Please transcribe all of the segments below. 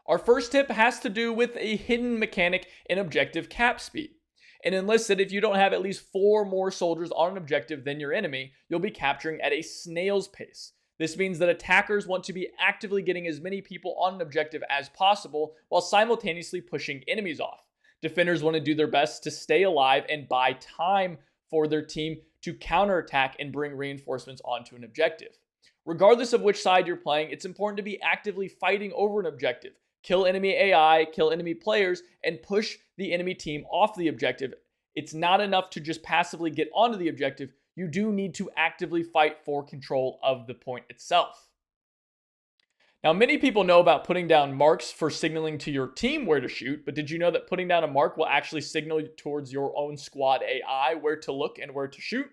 Our first tip has to do with a hidden mechanic in objective cap speed. In Enlisted, if you don't have at least 4 more soldiers on an objective than your enemy, you'll be capturing at a snail's pace. This means that attackers want to be actively getting as many people on an objective as possible while simultaneously pushing enemies off. Defenders want to do their best to stay alive and buy time for their team to counterattack and bring reinforcements onto an objective. Regardless of which side you're playing, it's important to be actively fighting over an objective. Kill enemy AI, kill enemy players, and push the enemy team off the objective. It's not enough to just passively get onto the objective. You do need to actively fight for control of the point itself. Now, many people know about putting down marks for signaling to your team where to shoot, but did you know that putting down a mark will actually signal towards your own squad AI where to look and where to shoot?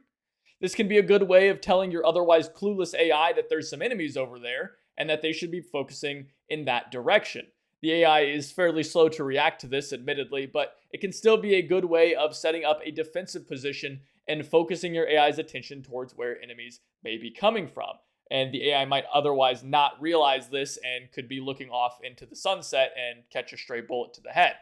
This can be a good way of telling your otherwise clueless AI that there's some enemies over there and that they should be focusing in that direction. The AI is fairly slow to react to this, admittedly, but it can still be a good way of setting up a defensive position and focusing your AI's attention towards where enemies may be coming from. And the AI might otherwise not realize this and could be looking off into the sunset and catch a stray bullet to the head.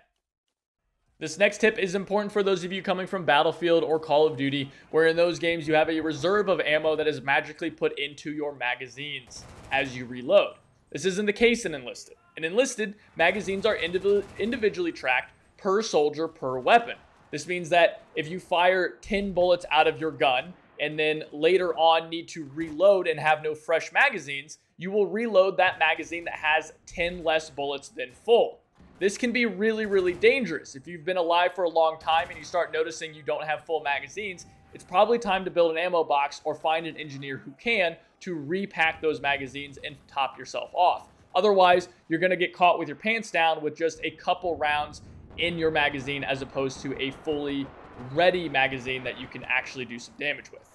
This next tip is important for those of you coming from Battlefield or Call of Duty, where in those games you have a reserve of ammo that is magically put into your magazines as you reload. This isn't the case in Enlisted. In Enlisted, magazines are individually tracked per soldier per weapon. This means that if you fire 10 bullets out of your gun and then later on need to reload and have no fresh magazines, you will reload that magazine that has 10 less bullets than full. This can be really, really dangerous. If you've been alive for a long time and you start noticing you don't have full magazines, it's probably time to build an ammo box or find an engineer who can to repack those magazines and top yourself off. Otherwise, you're going to get caught with your pants down with just a couple rounds in your magazine as opposed to a fully ready magazine that you can actually do some damage with.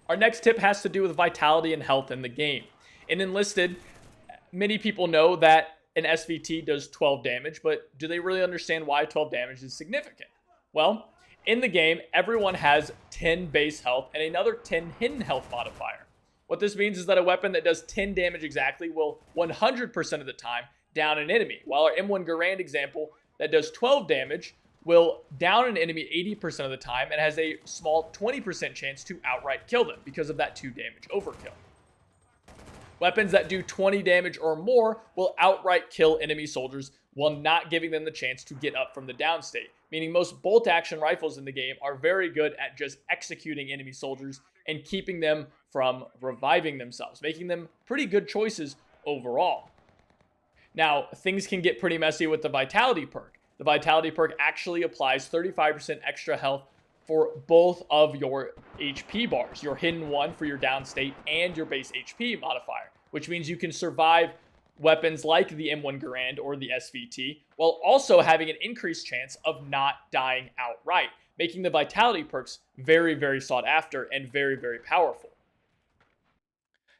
Our next tip has to do with vitality and health in the game. In Enlisted, many people know that an SVT does 12 damage, but do they really understand why 12 damage is significant? Well, in the game, everyone has 10 base health and another 10 hidden health modifier. What this means is that a weapon that does 10 damage exactly will 100% of the time down an enemy, while our M1 Garand example that does 12 damage will down an enemy 80% of the time and has a small 20% chance to outright kill them because of that 2 damage overkill. Weapons that do 20 damage or more will outright kill enemy soldiers while not giving them the chance to get up from the down state, meaning most bolt action rifles in the game are very good at just executing enemy soldiers and keeping them from reviving themselves, making them pretty good choices overall. Now, things can get pretty messy with the Vitality perk. The Vitality perk actually applies 35% extra health for both of your HP bars, your hidden one for your down state and your base HP modifier, which means you can survive weapons like the M1 Garand or the SVT while also having an increased chance of not dying outright, making the Vitality perks very, very sought after and very, very powerful.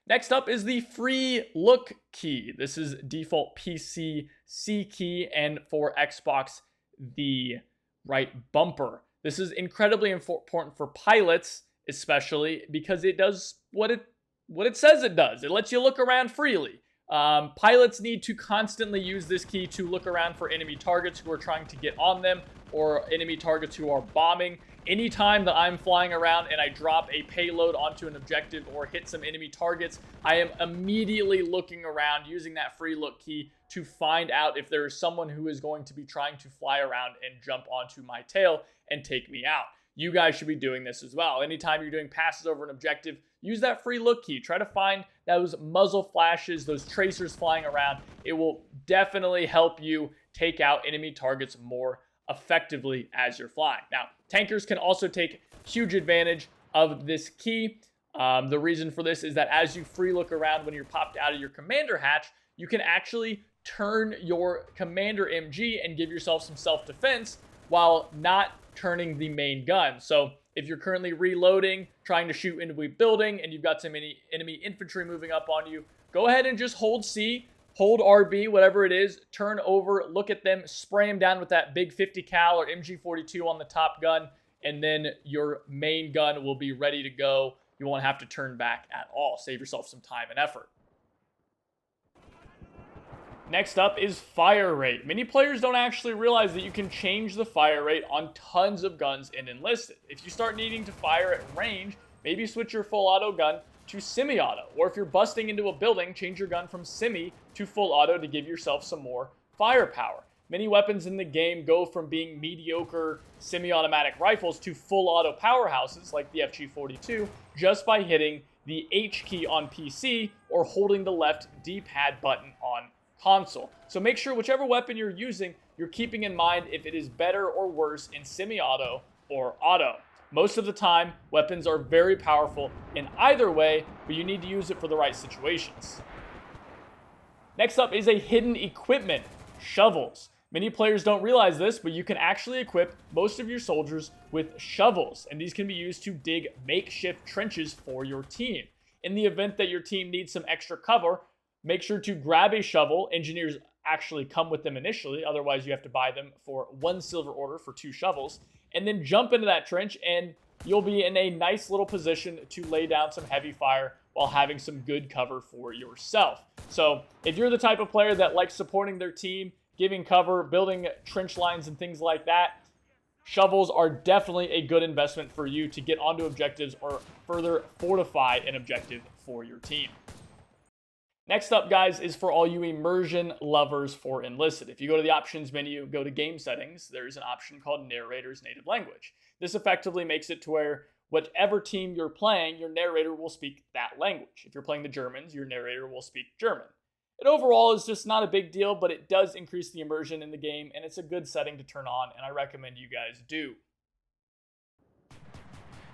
Next up is the free look key. This is default PC C key, and for Xbox, the right bumper. This is incredibly important for pilots, especially because it does what it says it does. It lets you look around freely. Pilots need to constantly use this key to look around for enemy targets who are trying to get on them or enemy targets who are bombing. Anytime that I'm flying around and I drop a payload onto an objective or hit some enemy targets, I am immediately looking around using that free look key to find out if there is someone who is going to be trying to fly around and jump onto my tail and take me out. You guys should be doing this as well. Anytime you're doing passes over an objective, use that free look key. Try to find those muzzle flashes, those tracers flying around. It will definitely help you take out enemy targets more effectively as you're flying. Now, tankers can also take huge advantage of this key. The reason for this is that as you free look around when you're popped out of your commander hatch, you can actually turn your commander MG and give yourself some self-defense while not turning the main gun. So if you're currently reloading, trying to shoot into a building, and you've got some enemy infantry moving up on you, go ahead and just hold C, hold RB, whatever it is, turn over, look at them, spray them down with that big 50 cal or MG42 on the top gun, and then your main gun will be ready to go. You won't have to turn back at all. Save yourself some time and effort. Next up is fire rate. Many players don't actually realize that you can change the fire rate on tons of guns in Enlisted. If you start needing to fire at range, maybe switch your full auto gun to semi-auto. Or if you're busting into a building, change your gun from semi to full auto to give yourself some more firepower. Many weapons in the game go from being mediocre semi-automatic rifles to full auto powerhouses like the FG42 just by hitting the H key on PC or holding the left D-pad button on console. So make sure whichever weapon you're using, you're keeping in mind if it is better or worse in semi-auto or auto. Most of the time, weapons are very powerful in either way, but you need to use it for the right situations. Next up is a hidden equipment, shovels. Many players don't realize this, but you can actually equip most of your soldiers with shovels, and these can be used to dig makeshift trenches for your team. In the event that your team needs some extra cover, make sure to grab a shovel. Engineers actually come with them initially, otherwise you have to buy them for 1 silver order for 2 shovels, and then jump into that trench and you'll be in a nice little position to lay down some heavy fire while having some good cover for yourself. So if you're the type of player that likes supporting their team, giving cover, building trench lines and things like that, shovels are definitely a good investment for you to get onto objectives or further fortify an objective for your team. Next up, guys, is for all you immersion lovers for Enlisted. If you go to the options menu, go to game settings, there's an option called narrator's native language. This effectively makes it to where whatever team you're playing, your narrator will speak that language. If you're playing the Germans, your narrator will speak German. It overall is just not a big deal, but it does increase the immersion in the game, and it's a good setting to turn on, and I recommend you guys do.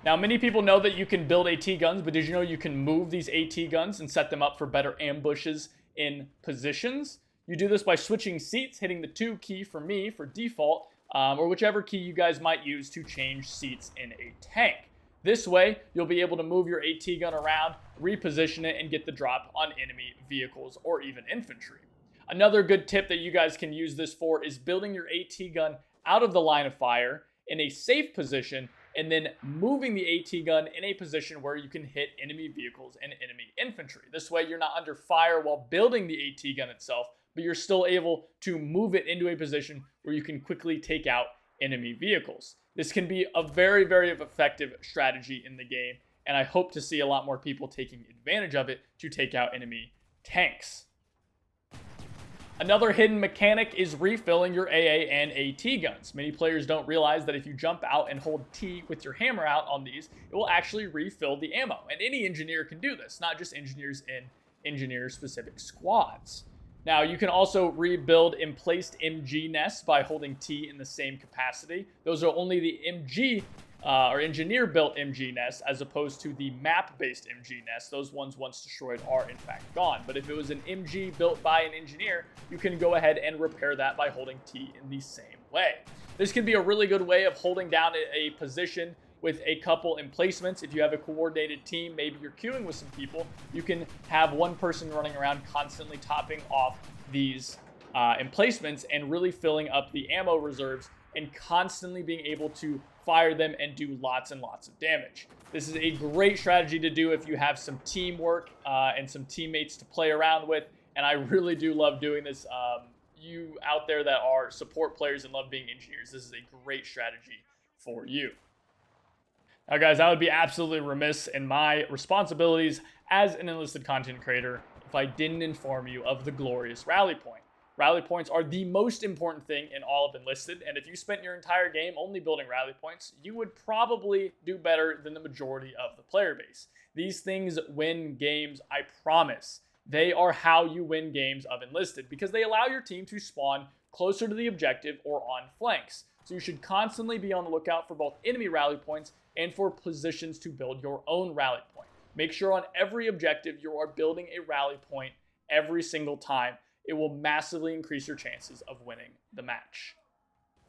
Now, many people know that you can build AT guns, but did you know you can move these AT guns and set them up for better ambushes in positions? You do this by switching seats, hitting the 2 key for me for default, or whichever key you guys might use to change seats in a tank. This way, you'll be able to move your AT gun around, reposition it, and get the drop on enemy vehicles or even infantry. Another good tip that you guys can use this for is building your AT gun out of the line of fire in a safe position and then moving the AT gun in a position where you can hit enemy vehicles and enemy infantry. This way you're not under fire while building the AT gun itself, but you're still able to move it into a position where you can quickly take out enemy vehicles. This can be a very, very effective strategy in the game, and I hope to see a lot more people taking advantage of it to take out enemy tanks. Another hidden mechanic is refilling your AA and AT guns. Many players don't realize that if you jump out and hold T with your hammer out on these, it will actually refill the ammo. And any engineer can do this, not just engineers in engineer-specific squads. Now, you can also rebuild emplaced MG nests by holding T in the same capacity. Those are only the MG or engineer-built MG nests as opposed to the map-based MG nests. Those ones once destroyed are in fact gone. But if it was an MG built by an engineer, you can go ahead and repair that by holding T in the same way. This can be a really good way of holding down a position with a couple emplacements. If you have a coordinated team, maybe you're queuing with some people, you can have one person running around constantly topping off these emplacements and really filling up the ammo reserves and constantly being able to fire them and do lots and lots of damage. This is a great strategy to do if you have some teamwork and some teammates to play around with, and I really do love doing this. You out there that are support players and love being engineers, this is a great strategy for you. Now, guys, I would be absolutely remiss in my responsibilities as an Enlisted content creator if I didn't inform you of the glorious rally point. Rally points are the most important thing in all of Enlisted, and if you spent your entire game only building rally points, you would probably do better than the majority of the player base. These things win games, I promise. They are how you win games of Enlisted because they allow your team to spawn closer to the objective or on flanks. So you should constantly be on the lookout for both enemy rally points and for positions to build your own rally point. Make sure on every objective you are building a rally point every single time. It will massively increase your chances of winning the match.